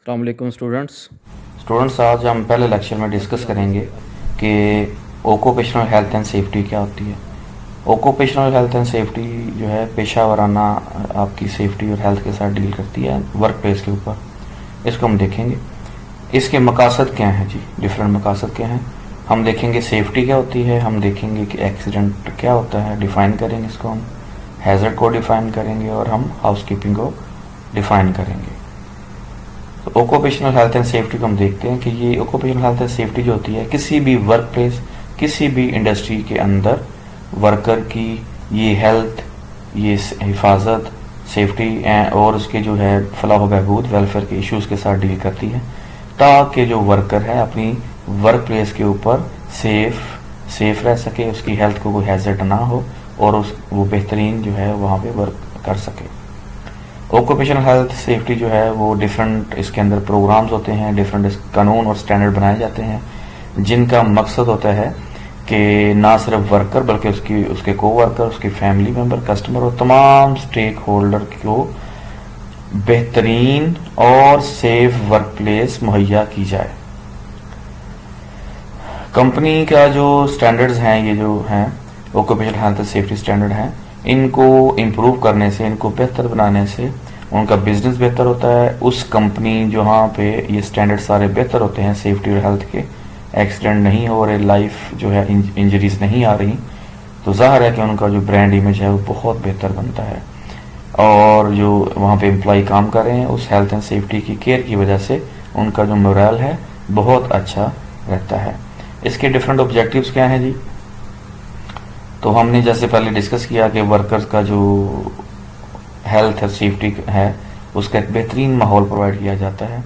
अस्सलाम वालेकुम स्टूडेंट्स आज हम पहले लेक्चर में डिस्कस करेंगे कि ओकुपेशनल हेल्थ एंड सेफ्टी क्या होती है। ओकुपेशनल हेल्थ एंड सेफ्टी जो है पेशा वाराना आपकी सेफ्टी और हेल्थ के साथ डील करती है वर्क प्लेस के ऊपर। इसको हम देखेंगे। इसके मकासद क्या हैं जी, डिफरेंट मकासद क्या हैं। हम देखेंगे सेफ्टी क्या होती है, हम देखेंगे कि एक्सीडेंट क्या होता है, डिफ़ाइन करेंगे इसको हम, हैज़र्ड को डिफ़ाइन करेंगे और हम हाउसकीपिंग को डिफ़ाइन करेंगे। तो ओकुपेशनल हेल्थ एंड सेफ्टी को हम देखते हैं कि ये ओकुपेशनल हेल्थ एंड सेफ्टी जो होती है किसी भी वर्क प्लेस, किसी भी इंडस्ट्री के अंदर वर्कर की ये हेल्थ, ये हिफाजत, सेफ्टी और उसके जो है फलाह बहबूद वेलफेयर के इश्यूज के साथ डील करती है, ताकि जो वर्कर है अपनी वर्क प्लेस के ऊपर सेफ रह सके, उसकी हेल्थ को कोई हैजर्ड ना हो और वो बेहतरीन जो है वहाँ पे वर्क कर सके। ऑक्यूपेशनल हेल्थ सेफ्टी जो है वो डिफरेंट इसके अंदर प्रोग्राम्स होते हैं, डिफरेंट कानून और स्टैंडर्ड बनाए जाते हैं जिनका मकसद होता है कि ना सिर्फ वर्कर बल्कि उसके को वर्कर, उसके फैमिली मेंबर, कस्टमर और तमाम स्टेक होल्डर को बेहतरीन और सेफ वर्क प्लेस मुहैया की जाए। कंपनी का जो स्टैंडर्ड्स हैं, ये जो हैं ऑक्यूपेशनल हेल्थ सेफ्टी स्टैंडर्ड हैं, इनको इम्प्रूव करने से, इनको बेहतर बनाने से उनका बिजनेस बेहतर होता है। उस कंपनी जहाँ पे ये स्टैंडर्ड सारे बेहतर होते हैं सेफ्टी और हेल्थ के, एक्सीडेंट नहीं हो रहे, लाइफ जो है इंजरीज नहीं आ रही, तो जाहिर है कि उनका जो ब्रांड इमेज है वो बहुत बेहतर बनता है और जो वहाँ पे एम्प्लॉय काम कर रहे हैं उस हेल्थ एंड सेफ्टी की केयर की वजह से उनका जो मोरल है बहुत अच्छा रहता है। इसके डिफरेंट ऑब्जेक्टिव्स क्या हैं जी। तो हमने जैसे पहले डिस्कस किया कि वर्कर्स का जो हेल्थ और सेफ्टी है उसका एक बेहतरीन माहौल प्रोवाइड किया जाता है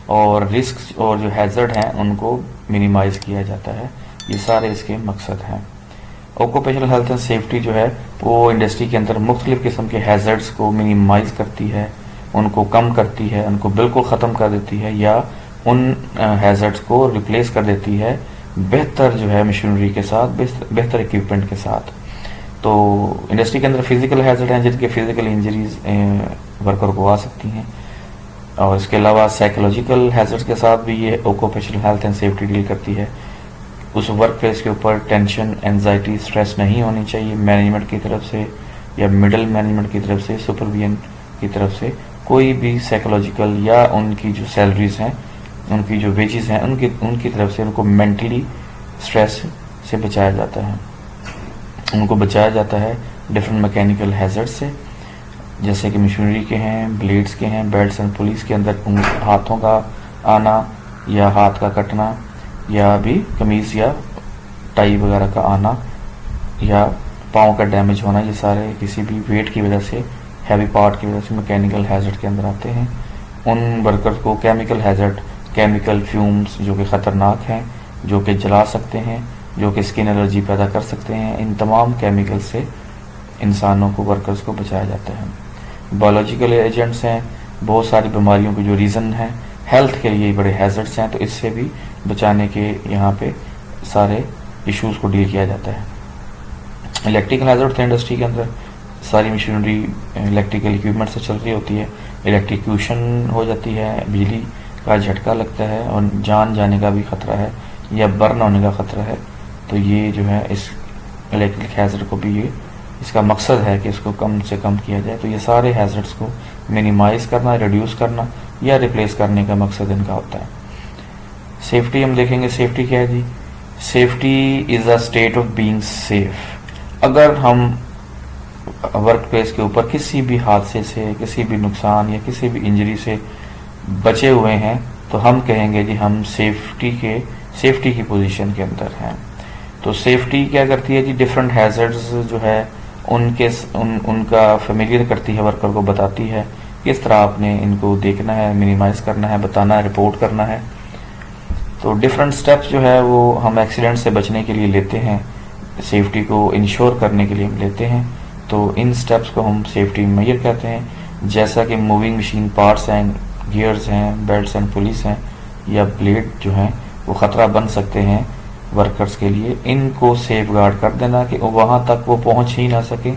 और रिस्क और जो हैजर्ड हैं उनको मिनिमाइज किया जाता है। ये सारे इसके मकसद हैं। ऑक्यूपेशनल हेल्थ एंड सेफ्टी जो है वो इंडस्ट्री के अंदर मुख्तलिफ किस्म के हैजर्ड्स को मिनिमाइज करती है, उनको कम करती है, उनको बिल्कुल ख़त्म कर देती है या उन हैजर्ड्स को रिप्लेस कर देती है बेहतर जो है मशीनरी के साथ, बेहतर इक्विपमेंट के साथ। तो इंडस्ट्री के अंदर फिजिकल हैजर्ड हैं जिनके फिजिकल इंजरीज वर्कर को आ सकती हैं और इसके अलावा साइकोलॉजिकल हैजर्ड के साथ भी ये occupational health and safety deal करती है। उस वर्क प्लेस के ऊपर टेंशन, एंजाइटी, स्ट्रेस नहीं होनी चाहिए मैनेजमेंट की तरफ से या मिडिल मैनेजमेंट की तरफ से, सुपरविजन की तरफ से कोई भी साइकोलॉजिकल या उनकी जो सैलरीज हैं, उनकी जो वेजेस हैं, उनकी तरफ से उनको मेंटली स्ट्रेस से बचाया जाता है। उनको बचाया जाता है डिफरेंट मैकेनिकल हैजर्ड से, जैसे कि मशीनरी के हैं, ब्लेड्स के हैं, बेल्ट्स एंड पुलिस के अंदर हाथों का आना या हाथ का कटना या भी कमीज या टाई वगैरह का आना या पाँव का डैमेज होना, ये सारे किसी भी वेट की वजह से, हैवी पार्ट की वजह से मैकेनिकल हैजर्ड के अंदर आते हैं। उन वर्कर्स को केमिकल हैजर्ड, केमिकल फ्यूम्स जो कि ख़तरनाक हैं, जो कि जला सकते हैं, जो कि स्किन एलर्जी पैदा कर सकते हैं, इन तमाम केमिकल से इंसानों को, वर्कर्स को बचाया जाता है। बायोलॉजिकल एजेंट्स हैं, बहुत सारी बीमारियों के जो रीज़न हैं हेल्थ के लिए बड़े हैजर्ड्स हैं, तो इससे भी बचाने के यहाँ पे सारे इश्यूज़ को डील किया जाता है। इलेक्ट्रिकल हैजर्ड इंडस्ट्री के अंदर सारी मशीनरी इलेक्ट्रिकल इक्विपमेंट से चल रही होती है, इलेक्ट्रिक्यूशन हो जाती है, बिजली का झटका लगता है और जान जाने का भी ख़तरा है या बर्न होने का ख़तरा है। तो ये जो है इस इलेक्ट्रिक हैजर्ड को भी, ये इसका मकसद है कि इसको कम से कम किया जाए। तो ये सारे हैजर्ड्स को मिनिमाइज करना, रिड्यूस करना या रिप्लेस करने का मकसद इनका होता है। सेफ्टी हम देखेंगे, सेफ्टी क्या है जी। Safety is a state of being safe. अगर हम वर्क प्लेस के ऊपर किसी भी हादसे से, किसी भी नुकसान या किसी भी इंजरी से बचे हुए हैं तो हम कहेंगे जी हम सेफ्टी की पोजीशन के अंदर हैं। तो सेफ्टी क्या करती है जी, डिफरेंट हैजर्ड्स जो है उनका फेमिलियर करती है, वर्कर को बताती है किस तरह आपने इनको देखना है, मिनिमाइज करना है, बताना है, रिपोर्ट करना है। तो डिफरेंट स्टेप्स जो है वो हम एक्सीडेंट से बचने के लिए लेते हैं, सेफ्टी को इंश्योर करने के लिए हम लेते हैं। तो इन स्टेप्स को हम सेफ्टी मेजर कहते हैं, जैसा कि मूविंग मशीन पार्ट्स हैं, गियर्स हैं, बेल्ट्स एंड पुलिस हैं या ब्लेड जो हैं वो ख़तरा बन सकते हैं वर्कर्स के लिए। इनको सेफ गार्ड कर देना कि वहाँ तक वो पहुँच ही ना सके,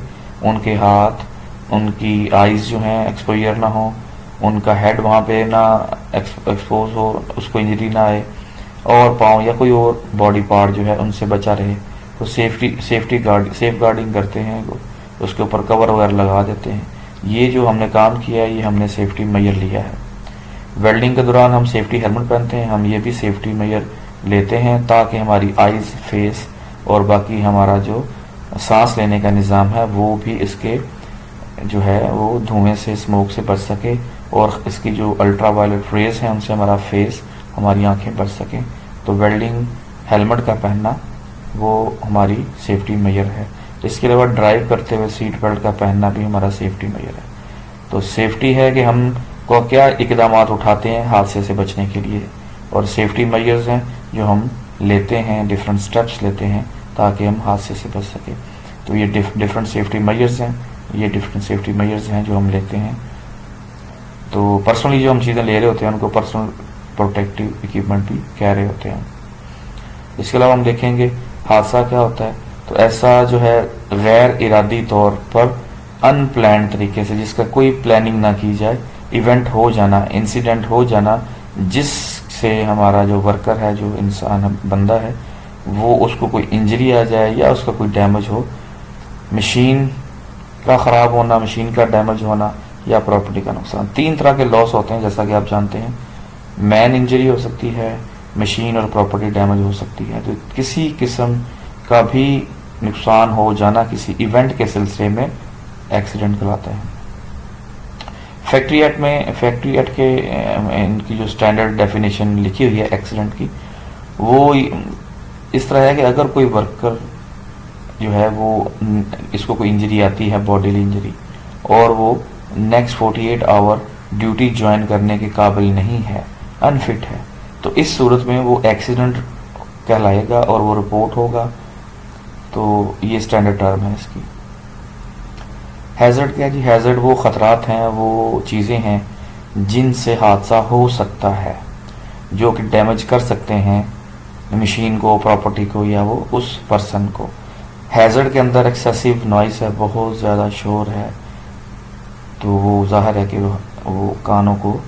उनके हाथ, उनकी आइज़ जो हैं एक्सपोजर ना हो, उनका हेड वहाँ पे ना एक्सपोज हो, उसको इंजरी ना आए, और पाँव या कोई और बॉडी पार्ट जो है उनसे बचा रहे। तो सेफ गार्डिंग करते हैं, उसके ऊपर कवर वगैरह लगा देते हैं। ये जो हमने काम किया है, ये हमने सेफ्टी मेजर लिया है। वेल्डिंग के दौरान हम सेफ्टी हेलमेट पहनते हैं, हम ये भी सेफ्टी मेजर लेते हैं ताकि हमारी आइज़, फेस और बाकी हमारा जो सांस लेने का निज़ाम है वो भी इसके जो है वो धुएं से, स्मोक से बच सके, और इसकी जो अल्ट्रा वायलेट रेज हैं उनसे हमारा फेस, हमारी आंखें बच सकें। तो वेल्डिंग हेलमेट का पहनना वो हमारी सेफ्टी मेजर है। इसके अलावा ड्राइव करते हुए सीट बेल्ट का पहनना भी हमारा सेफ्टी मेजर है। तो सेफ्टी है कि हम को क्या इकदाम उठाते हैं हादसे से बचने के लिए, और सेफ्टी मेजर्स हैं जो हम लेते हैं, डिफरेंट स्टेप्स लेते हैं ताकि हम हादसे से बच सकें। तो ये डिफरेंट सेफ्टी मेजर्स हैं, ये डिफरेंट सेफ्टी मेजर्स हैं जो हम लेते हैं। तो पर्सनली जो हम चीज़ें ले रहे होते हैं उनको पर्सनल प्रोटेक्टिव इक्विपमेंट भी कह रहे होते हैं। इसके अलावा हम देखेंगे हादसा क्या होता है। तो ऐसा जो है गैर इरादी तौर पर अनप्लान्ड तरीके से, जिसका कोई प्लानिंग ना की जाए, इवेंट हो जाना, इंसिडेंट हो जाना, जिससे हमारा जो वर्कर है, जो इंसान बंदा है, वो उसको कोई इंजरी आ जाए या उसका कोई डैमेज हो, मशीन का ख़राब होना, मशीन का डैमेज होना या प्रॉपर्टी का नुकसान। 3 तरह के लॉस होते हैं जैसा कि आप जानते हैं। मैन इंजरी हो सकती है, मशीन और प्रॉपर्टी डैमेज हो सकती है। तो किसी किस्म का भी नुकसान हो जाना किसी इवेंट के सिलसिले में एक्सीडेंट कहलाता है। फैक्ट्री एक्ट के इनकी जो स्टैंडर्ड डेफिनेशन लिखी हुई है एक्सीडेंट की, वो इस तरह है कि अगर कोई वर्कर जो है वो इसको कोई इंजरी आती है, बॉडीली इंजरी, और वो नेक्स्ट 48 आवर ड्यूटी ज्वाइन करने के काबिल नहीं है, अनफिट है, तो इस सूरत में वो एक्सीडेंट कहलाएगा और वो रिपोर्ट होगा। तो ये स्टैंडर्ड टर्म है इसकी। हैजर्ड क्या जी? हैजर्ड वो खतरात हैं, वो चीज़ें हैं जिनसे हादसा हो सकता है, जो कि डैमेज कर सकते हैं मशीन को, प्रॉपर्टी को या वो उस पर्सन को। हैजर्ड के अंदर एक्सेसिव नॉइस है, बहुत ज़्यादा शोर है, तो वो जाहिर है कि वो कानों को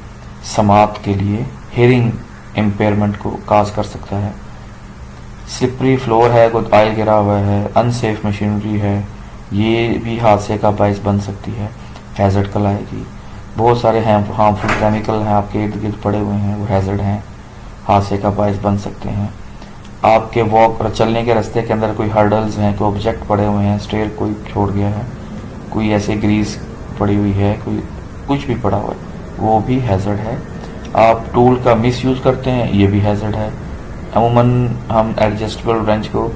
समात के लिए हेयरिंग इम्पेयरमेंट को काज कर सकता है। स्लिपरी फ्लोर है, कोई ऑयल गिरा हुआ है, अनसेफ मशीनरी है, ये भी हादसे का बायस बन सकती है, हैजर्ड कहलाएगी। बहुत सारे हार्मफुल केमिकल हैं आपके इर्द गिर्द पड़े हुए हैं, वो हैजर्ड हैं, हादसे का बायस बन सकते हैं। आपके वॉक और चलने के रास्ते के अंदर कोई हर्डल्स हैं, कोई ऑब्जेक्ट पड़े हुए हैं, स्टेयर कोई छोड़ गया है, कोई ऐसे ग्रीस पड़ी हुई है, कोई कुछ भी पड़ा हुआ है, वो भी हैजर्ड है। आप टूल का मिस यूज़ करते हैं, ये भी हैजर्ड है। अमूमन हम एडजस्टेबल ब्रेंच को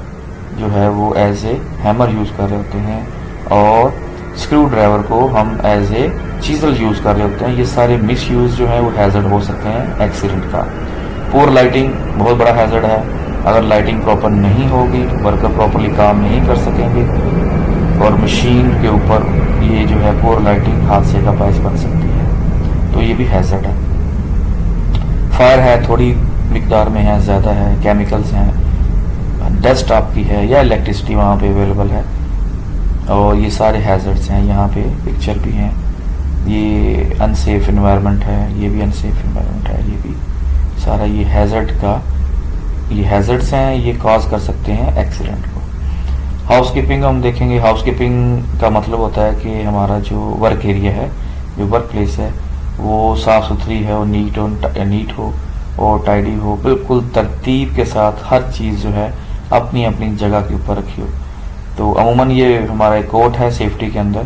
जो है वो एज ए हैमर यूज़ कर रहे होते हैं, और स्क्रू ड्राइवर को हम एज ए चीजल यूज़ कर रहे होते हैं। ये सारे मिस यूज़ जो है वो हैजर्ड हो सकते हैं एक्सीडेंट का। पुअर लाइटिंग बहुत बड़ा हैजर्ड है। अगर लाइटिंग प्रॉपर नहीं होगी तो वर्कर प्रॉपरली काम नहीं कर सकेंगे, और मशीन के ऊपर ये जो है पुअर लाइटिंग हादसे का बायस बन सकती है, तो ये भी हैजर्ड है। फायर है, थोड़ी मिकदार में है, ज़्यादा है, केमिकल्स हैं, डस्ट आपकी है या इलेक्ट्रिसिटी वहाँ पे अवेलेबल है, और ये सारे हैजर्ड्स हैं। यहाँ पे पिक्चर भी हैं। ये अनसेफ इन्वायरमेंट है, ये भी अनसेफ इन्वायरमेंट है, ये भी सारा ये हैजर्ड का, ये हैजर्ड्स हैं, ये कॉज कर सकते हैं एक्सीडेंट को। हाउसकीपिंग हम देखेंगे। हाउसकीपिंग का मतलब होता है कि हमारा जो वर्क एरिया है, जो वर्क प्लेस है, वो साफ़ सुथरी है और नीट हो और टाइडी हो, बिल्कुल तरतीब के साथ हर चीज़ जो है अपनी अपनी जगह के ऊपर रखी हो। तो अमूमन ये हमारा एक कोट है सेफ्टी के अंदर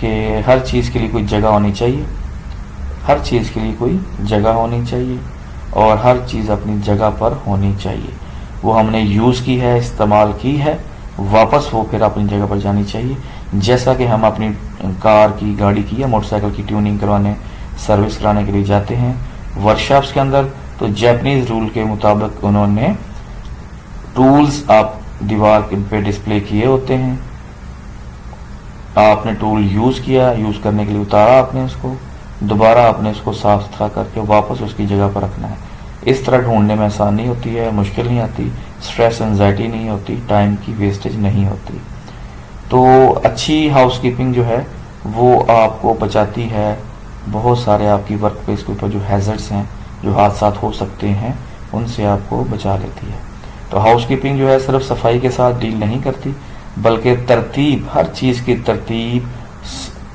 कि हर चीज़ के लिए कोई जगह होनी चाहिए, हर चीज़ के लिए कोई जगह होनी चाहिए, और हर चीज़ अपनी जगह पर होनी चाहिए। वो हमने यूज़ की है, इस्तेमाल की है, वापस वो फिर अपनी जगह पर जानी चाहिए। जैसा कि हम अपनी कार की, गाड़ी की या मोटरसाइकिल की ट्यूनिंग करवाने, सर्विस कराने के लिए जाते हैं वर्कशॉप्स के अंदर, तो जापानीज रूल के मुताबिक उन्होंने टूल्स आप दीवार पे डिस्प्ले किए होते हैं। आपने टूल यूज़ किया, यूज़ करने के लिए उतारा आपने उसको, दोबारा आपने उसको साफ सुथरा करके वापस उसकी जगह पर रखना है। इस तरह ढूंढने में आसानी होती है, मुश्किल नहीं आती, स्ट्रेस एंजाइटी नहीं होती, टाइम की वेस्टेज नहीं होती। तो अच्छी हाउसकीपिंग जो है वो आपको बचाती है बहुत सारे आपकी वर्क प्लेस के ऊपर जो हैजर्ड्स हैं जो हादसा हो सकते हैं उनसे आपको बचा लेती है। तो हाउसकीपिंग जो है सिर्फ सफाई के साथ डील नहीं करती, बल्कि तरतीब, हर चीज़ की तरतीब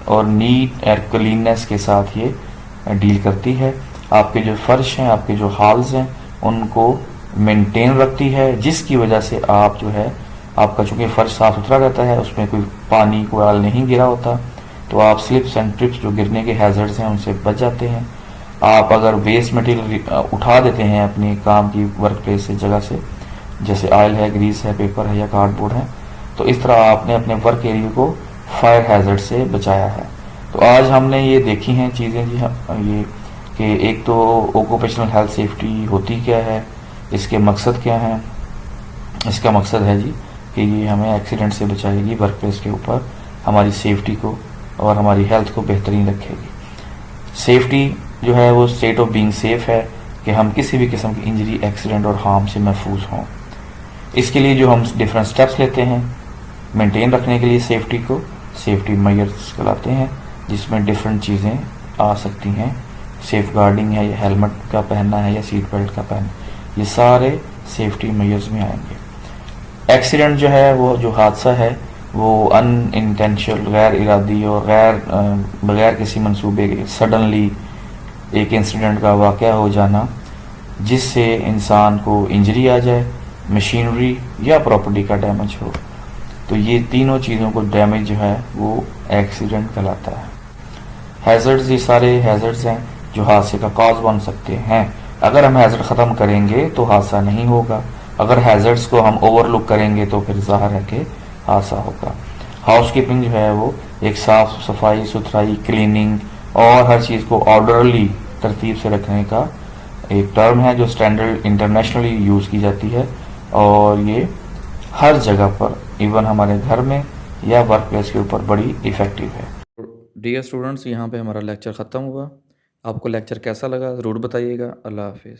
और नीट और क्लीननेस के साथ ये डील करती है। आपके जो फर्श हैं, आपके जो हॉल्स हैं, उनको मेंटेन रखती है, जिसकी वजह से आप जो है, आपका चूंकि फर्श साफ सुथरा रहता है, उसमें कोई पानी कोई आल नहीं गिरा होता, तो आप स्लिप्स एंड ट्रिप्स जो गिरने के हैजर्ड्स हैं उनसे बच जाते हैं। आप अगर वेस्ट मटेरियल उठा देते हैं अपने काम की वर्क प्लेस से, जगह से, जैसे ऑयल है, ग्रीस है, पेपर है या कार्डबोर्ड है, तो इस तरह आपने अपने वर्क एरिया को फायर हैजर्ड से बचाया है। तो आज हमने ये देखी हैं चीज़ें जी, ये कि एक तो ऑक्यूपेशनल हेल्थ सेफ्टी होती क्या है, इसके मकसद क्या हैं। इसका मकसद है जी कि ये हमें एक्सीडेंट से बचाएगी, वर्क प्लेस के ऊपर हमारी सेफ्टी को और हमारी हेल्थ को बेहतरीन रखेगी। सेफ्टी जो है वो स्टेट ऑफ बीइंग सेफ है, कि हम किसी भी किस्म की इंजरी, एक्सीडेंट और हार्म से महफूज हों। इसके लिए जो हम डिफरेंट स्टेप्स लेते हैं मेंटेन रखने के लिए सेफ्टी को, सेफ्टी मेजर्स कहलाते हैं, जिसमें डिफरेंट चीज़ें आ सकती हैं। सेफ गार्डिंग है, या हेलमेट का पहनना है, या सीट बेल्ट का पहनना, ये सारे सेफ्टी मेजर्स में आएंगे। एक्सीडेंट जो है, वो जो हादसा है, वो अनइंटेंशनल, गैर इरादी और बगैर किसी मंसूबे के सडनली एक इंसिडेंट का वाक़या हो जाना, जिससे इंसान को इंजरी आ जाए, मशीनरी या प्रॉपर्टी का डैमेज हो, तो ये तीनों चीज़ों को डैमेज जो है वो एक्सीडेंट कहलाता है। हैजर्ड्स, ये सारे हैजर्ड्स हैं जो हादसे का कॉज बन सकते हैं। अगर हम हैजर्ड ख़त्म करेंगे तो हादसा नहीं होगा, अगर हैजर्ड्स को हम ओवरलुक करेंगे तो फिर ज़ाहिर है कि हादसा होगा। हाउसकीपिंग जो है वो एक साफ सफाई सुथराई, क्लीनिंग और हर चीज़ को ऑर्डरली तरतीब से रखने का एक टर्म है, जो स्टैंडर्ड इंटरनेशनली यूज़ की जाती है, और ये हर जगह पर, इवन हमारे घर में या वर्क प्लेस के ऊपर बड़ी इफ़ेक्टिव है। डियर स्टूडेंट्स, यहाँ पे हमारा लेक्चर ख़त्म हुआ। आपको लेक्चर कैसा लगा ज़रूर बताइएगा। अल्लाह हाफिज़।